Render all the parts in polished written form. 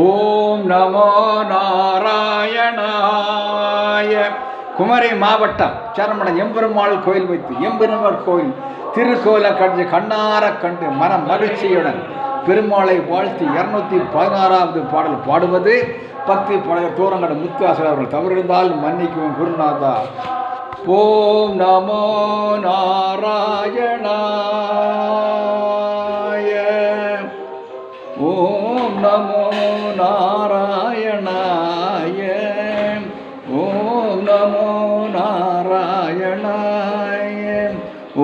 ஓம் நமோ நாராயணாய. குமரி மாவட்டம் சரமணம் எம்பெருமாள் கோயில் வைத்து எம்பெருமாள் கோயில் திருக்கோயிலை கண்டு கண்ணார கண்டு மன மகிழ்ச்சியுடன் பெருமாளை வாழ்த்தி 216வது பாடல் பாடுவது பக்தி பாடல் தூரங்கட முத்துவாசகர் அவர்கள் தவறிருந்தால் மன்னிக்கும் குருநாதா. ஓம் நமோ நாராயணாய. ஓம் நமோ நாராயணாய. ஓம் நமோ நாராயணாய.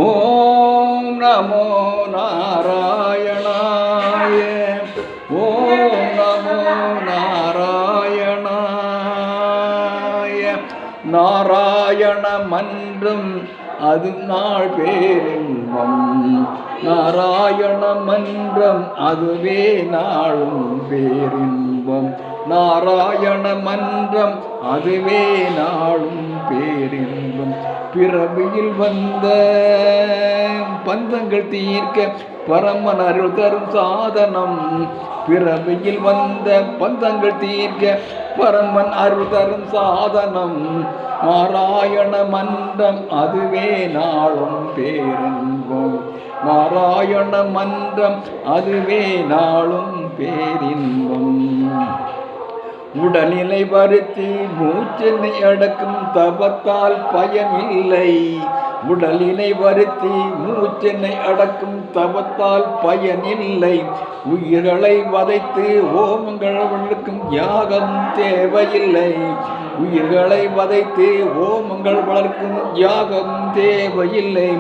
ஓம் நமோ நாராயணாய. ஓம் நமோ நாராயணாய. நாராயண மன்றம் அது நாள் பேரின்பம். நாராயண மன்றம் அதுவே நாளும் பேரின்பம். நாராயண மன்றம் அதுவே நாளும் பேரின்பம். பிறவியில் வந்த பந்தங்கள் தீர்க்க பரமன் அருள் தரும் சாதனம். பிறவியில் வந்த பந்தங்கள் தீர்க்க பரமன் அருள் தரும் சாதனம். நாராயண மன்றம் அதுவே நாளும் பேரின்பம். நாராயண மன்றம் அதுவே நாளும் பேரின்பம். உடல்நிலை வருத்தி மூச்சினை அடக்கும் தவத்தால் பயனில்லை. உடலினை வருத்தி மூச்சினை அடக்கும் தவத்தால் பயனில்லை. உயிர்களை வதைத்து ஓமங்கள் வளர்க்கும் யாகம் தேவையில்லை. உயிர்களை வதைத்து ஓமங்கள் வளர்க்கும் யாகம் தேவையில்லை.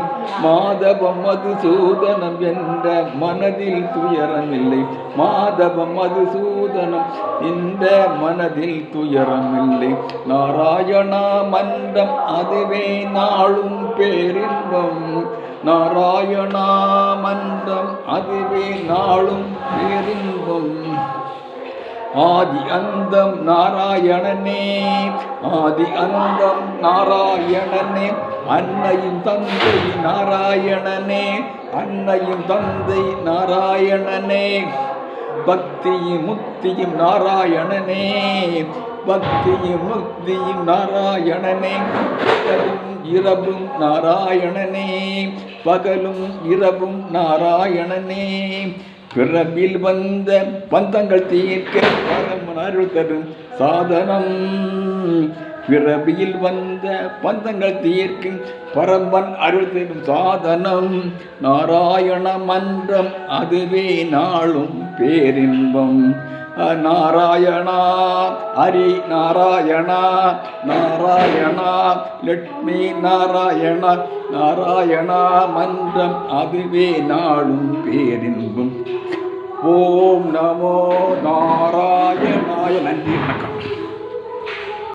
மாதவம் மதுசூதனம் என்ற மனதில் துயரமில்லை. மாதவம் மதுசூதனம் என்ற மனதில் துயரமில்லை. நாராயணா மன்றம் அதுவே நாளும் பேரின்பம். நாராயணா மன்றம் அதுவே நாளும் பேரின்பம். ஆதி அந்தம் நாராயணனே. ஆதி அந்தம் நாராயணனே. அன்னையும் தந்தை நாராயணனே. அன்னையும் தந்தை நாராயணனே. பக்தியும் முக்தியும் நாராயணனே. பக்தியும் முக்தியும் நாராயணனே. பகலும் இரவும் நாராயணனே. பகலும் இரவும் நாராயணனே. பிறவில் வந்த பந்தங்கள் தீர்க்க பரமன் அருள் தரும் சாதனம். பிறவியில் வந்த பந்தங்கள் தீர்க்கும் பரமன் அருள் தரும் சாதனம். நாராயண மன்றம் அதுவே நாளும் பேரின்பம். நாராயணா ஹரி நாராயணா. நாராயணா லட்சுமி நாராயணா. நாராயணா மன்றம் அதுவே நாளும் பேரின்பம். ஓம் நமோ நாராயணாய. நன்றி, வணக்கம்.